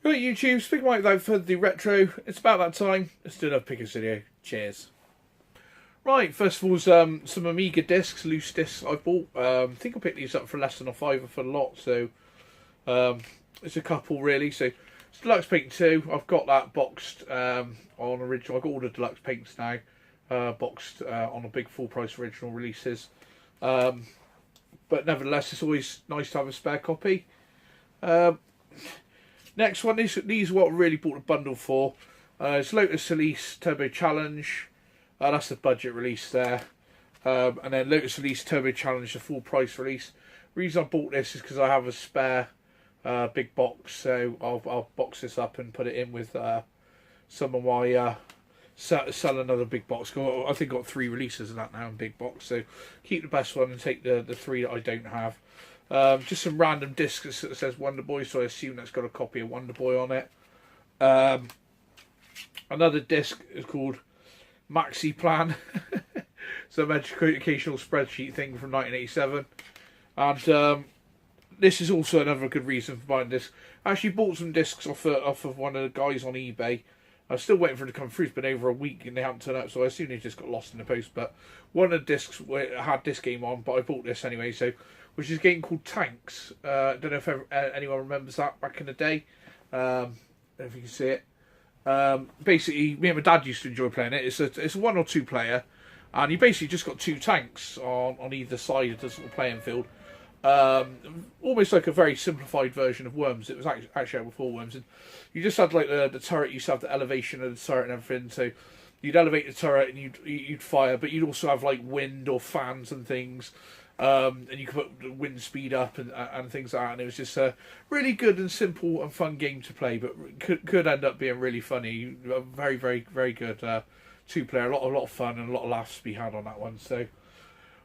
Right, YouTube, speaking right without further ado, retro. It's about that time. Let's do another Pickers video. Cheers. Right, first of all, some Amiga discs, loose discs I bought. I think I picked these up for less than a fiver for a lot, so it's a couple really. So it's Deluxe Paint 2. I've got that boxed on original. I've got all the Deluxe Paints now, boxed on a big full price original releases. But nevertheless, it's always nice to have a spare copy. Next one, these are what I really bought a bundle for. It's Lotus Elise Turbo Challenge. That's the budget release there. And then Lotus Elise Turbo Challenge, the full price release. The reason I bought this is because I have a spare big box. So I'll box this up and put it in with some of my... sell another big box. I think I've got 3 releases of that now in big box. So keep the best one and take the 3 that I don't have. Just some random discs that says Wonder Boy, so I assume that's got a copy of Wonder Boy on it. Another disc is called Maxi Plan, some educational spreadsheet thing from 1987. And this is also another good reason for buying this. I actually bought some discs off of one of the guys on eBay. I'm still waiting for it to come through. It's been over a week and they haven't turned up, so I assume they just got lost in the post. But one of the discs had this game on, but I bought this anyway. So, which is a game called Tanks. I don't know if anyone remembers that back in the day. I don't know if you can see it. Basically, me and my dad used to enjoy playing it. It's a 1 or 2 player, and you basically just got 2 tanks on either side of the sort of playing field. Almost like a very simplified version of Worms. It was actually out before Worms, and you just had like the turret. You used to have the elevation of the turret and everything. So you'd elevate the turret and you'd fire, but you'd also have like wind or fans and things. And you could put the wind speed up and things like that. And it was just a really good and simple and fun game to play, but could end up being really funny. Very, very, very good 2-player. A lot of fun and a lot of laughs to be had on that one. So.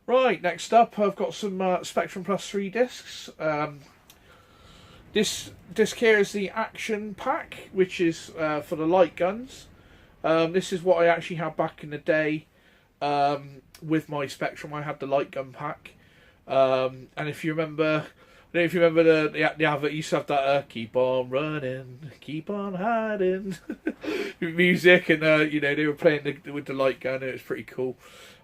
Right, next up I've got some Spectrum Plus 3 discs. This disc here is the Action Pack, which is for the light guns. This is what I actually had back in the day with my Spectrum. I had the light gun pack. And if you remember, I don't know if you remember the advert, used to have that keep on running, keep on hiding music, and you know, they were playing with the light gun. It was pretty cool.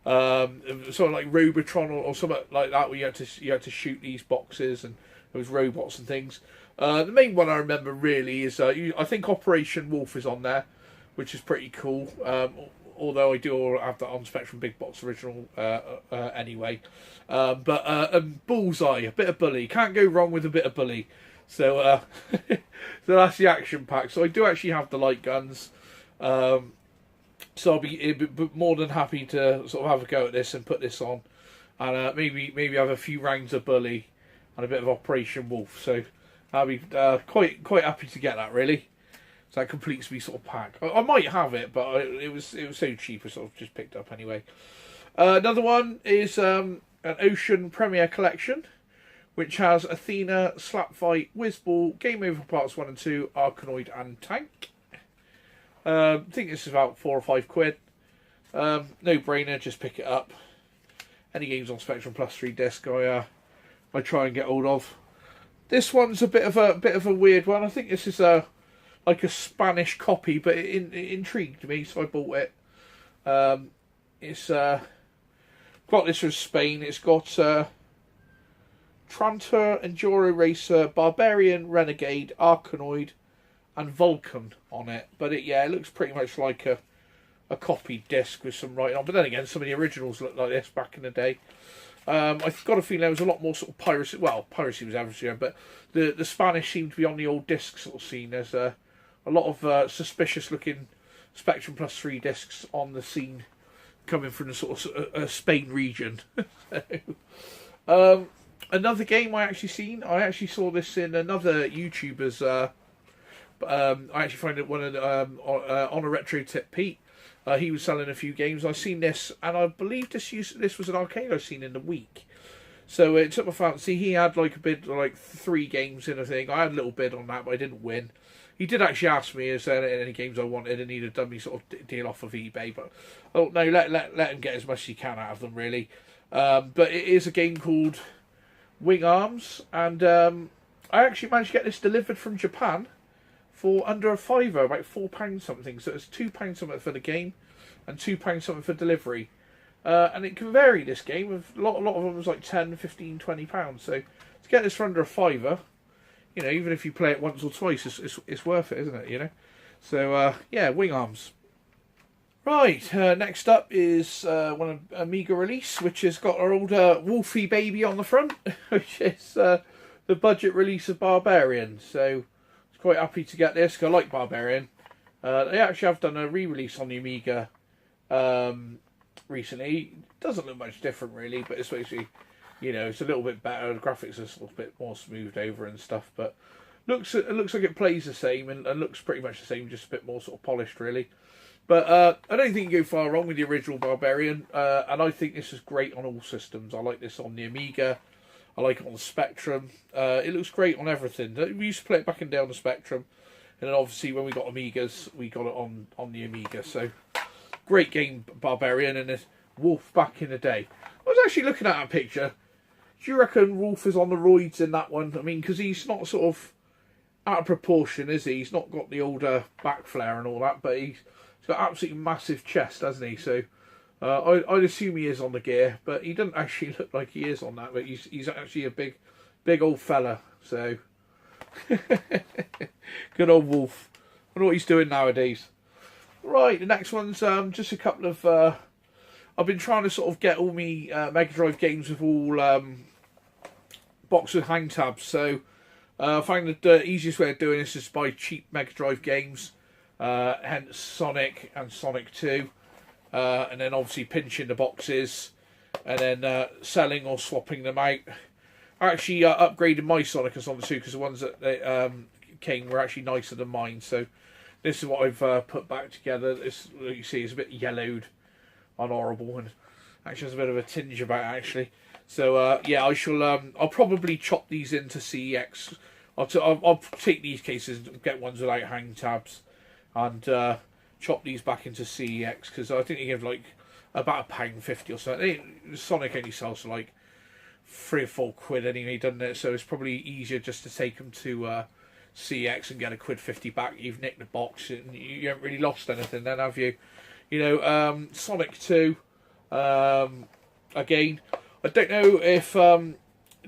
Sort of like Robotron or something like that, where you had to shoot these boxes and there was robots and things. The main one I remember really is I think Operation Wolf is on there, which is pretty cool. Although I do have that on Spectrum Big Box original anyway. But Bullseye, a bit of Bully, can't go wrong with a bit of Bully. So so that's the Action Pack. So I do actually have the light guns. So I'll be more than happy to sort of have a go at this and put this on, and maybe have a few rounds of Bully and a bit of Operation Wolf. So I'll be quite happy to get that really. So that completes me sort of pack. I might have it, but it was so cheap I sort of just picked up anyway. Another one is an Ocean Premiere Collection, which has Athena, Slapfight, Whizball, Game Over Parts 1 and 2, Arkanoid and Tank. I think this is about £4 or £5. No brainer, just pick it up. Any games on Spectrum Plus 3 disc, I try and get hold of. This one's a bit of a weird one. I think this is like a Spanish copy, but it intrigued me, so I bought it. It's got this from Spain. It's got Trantor, Enduro Racer, Barbarian, Renegade, Arkanoid, and Vulcan on it. But it looks pretty much like a copied disc with some writing on. But then again, some of the originals looked like this back in the day. I've got a feeling there was a lot more sort of piracy. Well, piracy was everywhere, but the Spanish seemed to be on the old disc sort of scene. There's a lot of suspicious looking Spectrum Plus 3 discs on the scene coming from the sort of Spain region. Another game I actually saw this in another YouTuber's. I actually found it one of the, on a Retro Tip Pete. He was selling a few games. I've seen this, and I believe this was an arcade I've seen in the week. So it took my fancy. He had like a bid, like 3 games in a thing. I had a little bid on that, but I didn't win. He did actually ask me if there any games I wanted, and he'd have done me sort of deal off of eBay. But oh no, let him get as much as he can out of them, really. But it is a game called Wing Arms, and I actually managed to get this delivered from Japan for under a fiver, about £4 something. So it's £2 something for the game, and £2 something for delivery. And it can vary, this game. A lot of them was like 10, 15, £20. So to get this for under a fiver, you know, even if you play it once or twice, it's worth it, isn't it? You know. So yeah, Wing Arms. Right, next up is one of Amiga release, which has got our old Wolfie baby on the front, which is the budget release of Barbarian. So I was quite happy to get this, because I like Barbarian. They actually have done a re-release on the Amiga recently. It doesn't look much different really, but it's basically, you know, it's a little bit better. The graphics are a little bit more smoothed over and stuff, but it looks like it plays the same and looks pretty much the same, just a bit more sort of polished really. But I don't think you go far wrong with the original Barbarian, and I think this is great on all systems. I like this on the Amiga, I like it on the Spectrum. It looks great on everything. We used to play it back in the day on the Spectrum, and then obviously when we got Amigas, we got it on the Amiga. So great game, Barbarian, and this Wolf back in the day. I was actually looking at a picture. Do you reckon Wolf is on the roids in that one? I mean, because he's not sort of out of proportion, is he? He's not got the older back flare and all that, but he's got absolutely massive chest, hasn't he? So I'd assume he is on the gear, but he doesn't actually look like he is on that. But he's actually a big old fella. So good old Wolf. I wonder what he's doing nowadays. Right, the next one's just a couple of. I've been trying to sort of get all me Mega Drive games with all box of hang tabs. So I find the easiest way of doing this is buy cheap Mega Drive games. Hence Sonic and Sonic 2, and then obviously pinching the boxes, and then selling or swapping them out. I actually upgraded my Sonic and Sonic 2 because the ones that came were actually nicer than mine. So this is what I've put back together. This, you see, is a bit yellowed and horrible, and actually has a bit of a tinge about it, actually. So yeah, I'll probably chop these into CEX. I'll take these cases and get ones without hang tabs, and chop these back into CEX, because I think you give like about £1.50 or something. Sonic only sells for like £3 or £4 anyway, doesn't it? So it's probably easier just to take them to CEX and get £1.50 back. You've nicked the box and you haven't really lost anything then, have you? You know, Sonic 2, again, I don't know if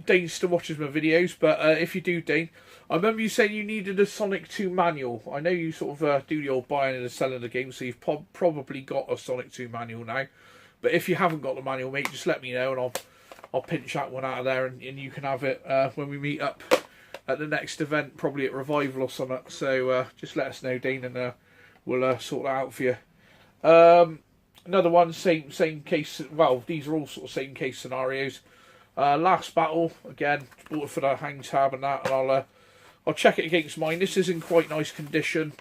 Dane still watches my videos, but if you do, Dane, I remember you saying you needed a Sonic 2 manual. I know you sort of do the old buying and selling the game, so you've probably got a Sonic 2 manual now. But if you haven't got the manual, mate, just let me know, and I'll pinch that one out of there, and you can have it when we meet up at the next event, probably at Revival or something. So just let us know, Dane, and we'll sort that out for you. Another one, same case. Well, these are all sort of same case scenarios. Last Battle, again, bought it for the hang tab and that, and I'll check it against mine. This is in quite nice condition.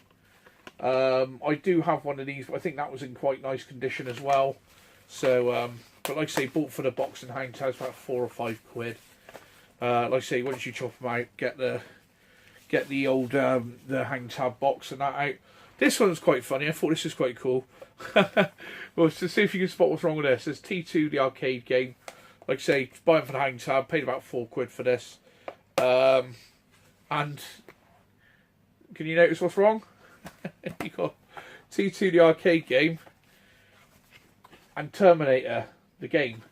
I do have one of these, but I think that was in quite nice condition as well. So, but like I say, bought for the box and hang tabs about £4 or £5. Like I say, once you chop them out, get the old the hang tab box and that out. This one's quite funny. I thought this was quite cool. Well, to see if you can spot what's wrong with this. It's T2, the arcade game. Like I say, buying for the hang tab, paid about £4 for this. And can you notice what's wrong? You got T2, the arcade game, and Terminator, the game.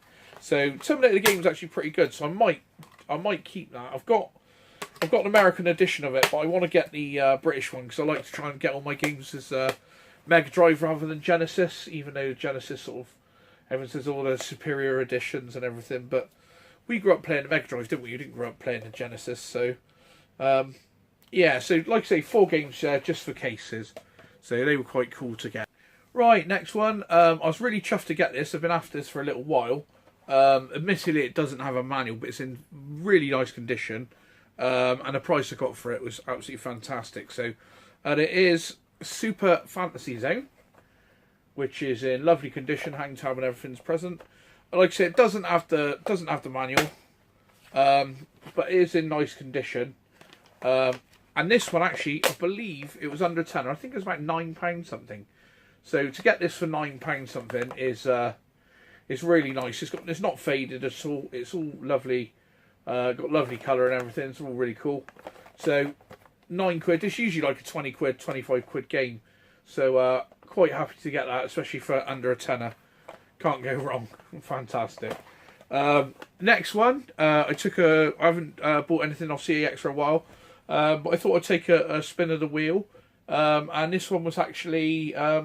So Terminator, the game is actually pretty good. So I might keep that. I've got an American edition of it, but I want to get the British one because I like to try and get all my games as Mega Drive rather than Genesis, even though Genesis sort of, everyone says all the superior editions and everything, but we grew up playing the Mega Drive, didn't we? You didn't grow up playing the Genesis, so yeah, so like I say, 4 games just for cases, so they were quite cool to get. Right, next one. I was really chuffed to get this. I've been after this for a little while. Admittedly, it doesn't have a manual, but it's in really nice condition. And the price I got for it was absolutely fantastic. So, and it is Super Fantasy Zone, which is in lovely condition, hang tab and everything's present. Like I said, it doesn't have the manual, but it is in nice condition. And this one actually, I believe it was under £10. I think it was about £9 something. So to get this for £9 something is really nice. It's not faded at all. It's all lovely. Got lovely colour and everything. It's all really cool. So £9. It's usually like a 20 quid, 25 quid game. So quite happy to get that, especially for under a tenner. Can't go wrong. Fantastic. Next one, I haven't bought anything off CAX for a while, but I thought I'd take a spin of the wheel. And this one was actually, I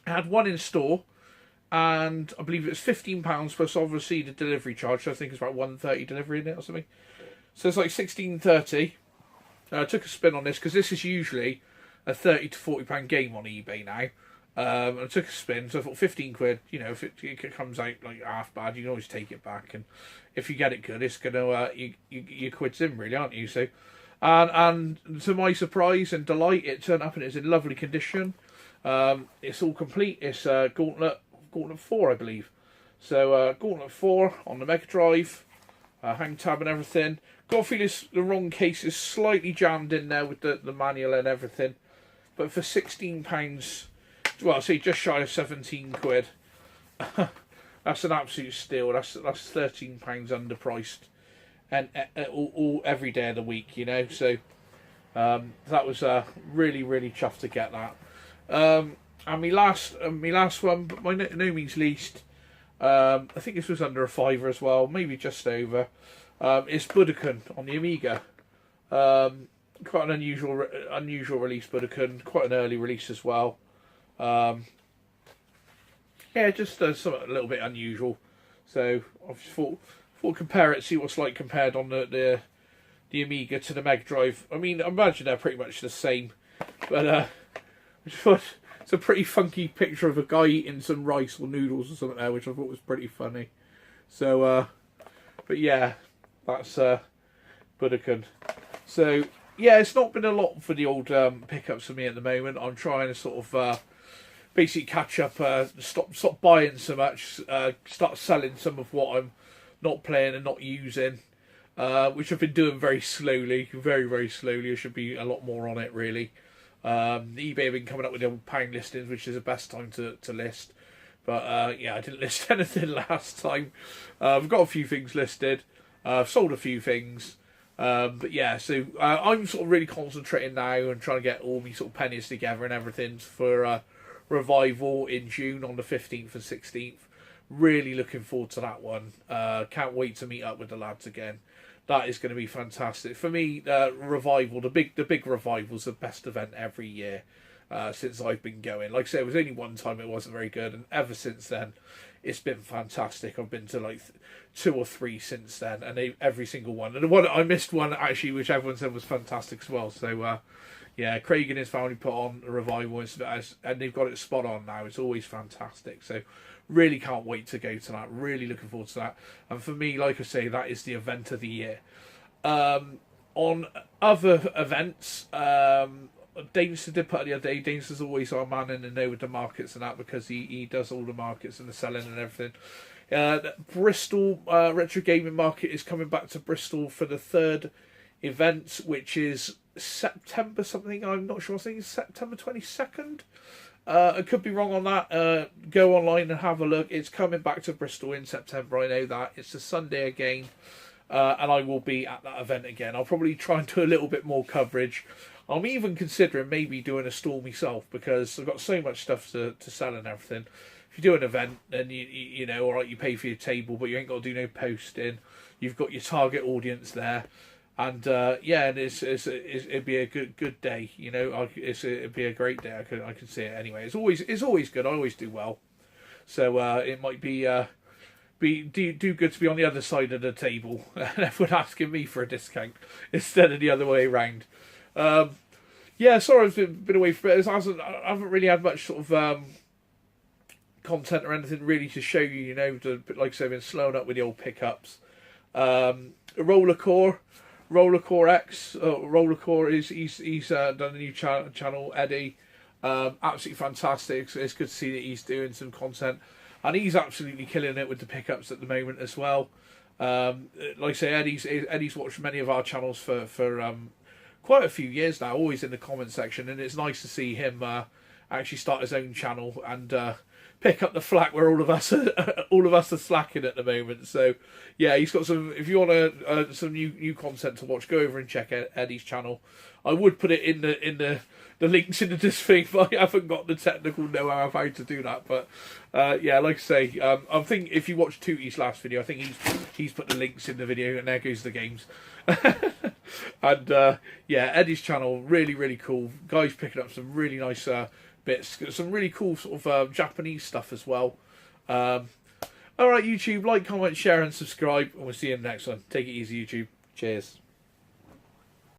had one in store, and I believe it was £15 plus obviously the delivery charge. So I think it's about £1.30 delivery in it or something. So it's like £16.30. I took a spin on this because this is usually a £30 to £40 game on eBay now. And I took a spin, so I thought 15 quid, you know, if it comes out like half bad, you can always take it back, and if you get it good, it's gonna you quid's in really, aren't you? So, and to my surprise and delight, it turned up and it's in lovely condition. It's all complete. It's Gauntlet 4, I believe. So Gauntlet 4 on the Mega Drive, hang tab and everything. Got a feeling the wrong case is slightly jammed in there with the manual and everything, but for £16. Well, say just shy of 17 quid. That's an absolute steal. That's £13 underpriced, and all every day of the week, you know. So that was really chuffed to get that. And my last one, but by no means least, I think this was under a fiver as well, maybe just over. It's Budokan on the Amiga. Quite an unusual release, Budokan. Quite an early release as well. Yeah, just something a little bit unusual. So I thought compare it, see what's like compared on the Amiga to the Mega Drive. I mean, I imagine they're pretty much the same, but I just thought it's a pretty funky picture of a guy eating some rice or noodles or something there, which I thought was pretty funny. So, but yeah, that's Budokan. So yeah, it's not been a lot for the old pickups for me at the moment. I'm trying to sort of basically catch up, stop buying so much, start selling some of what I'm not playing and not using, which I've been doing very slowly, very slowly. I should be a lot more on it really. eBay have been coming up with the old pound listings, which is the best time to list. But yeah, I didn't list anything last time. I've got a few things listed. I've sold a few things. But yeah, so I'm sort of really concentrating now and trying to get all my sort of pennies together and everything for Revival in June on the 15th and 16th. Really looking forward to that one. Can't wait to meet up with the lads again. That is going to be fantastic. For me, Revival, the big Revival's the best event every year since I've been going. Like I say, it was only one time it wasn't very good, and ever since then, it's been fantastic. I've been to like 2 or 3 since then, and every single one. And the one I missed one actually, which everyone said was fantastic as well. So yeah, Craig and his family put on a Revival, and they've got it spot on now. It's always fantastic. So really can't wait to go to that. Really looking forward to that. And for me, like I say, that is the event of the year. On other events, Dainster did put the other day. Dainster's always our man in the know with the markets and that, because he does all the markets and the selling and everything. Bristol Retro Gaming Market is coming back to Bristol for the 3rd event, which is September something. I'm not sure. I think it's September 22nd. I could be wrong on that. Go online and have a look. It's coming back to Bristol in September. I know that. It's a Sunday again. And I will be at that event again. I'll probably try and do a little bit more coverage. I'm even considering maybe doing a stall myself, because I've got so much stuff to sell and everything. If you do an event, then you know, all right, you pay for your table, but you ain't got to do no posting. You've got your target audience there, and yeah, and it'd be a good day. You know, it'd be a great day. I can see it anyway. It's always good. I always do well, so it might do good to be on the other side of the table and everyone asking me for a discount instead of the other way around. Yeah, sorry I've been away from it. I haven't really had much sort of content or anything really to show you. You know, like I said, I've been slowing up with the old pickups. Rollercore X. Rollercore he's done a new channel. Eddie, absolutely fantastic. It's good to see that he's doing some content, and he's absolutely killing it with the pickups at the moment as well. Like I say, Eddie's watched many of our channels for quite a few years now, always in the comment section, and it's nice to see him actually start his own channel and pick up the flack where all of us are slacking at the moment. So yeah, he's got some. If you want some new content to watch, go over and check Eddie's channel. I would put it in the links into this thing, but I haven't got the technical know-how of how to do that. But yeah, like I say, I think if you watch Tootie's last video, I think he's put the links in the video, and there goes the games. And yeah, Eddie's channel, really cool. Guys picking up some really nice bits, some really cool sort of Japanese stuff as well. Alright, YouTube, like, comment, share and subscribe, and we'll see you in the next one. Take it easy, YouTube. Cheers.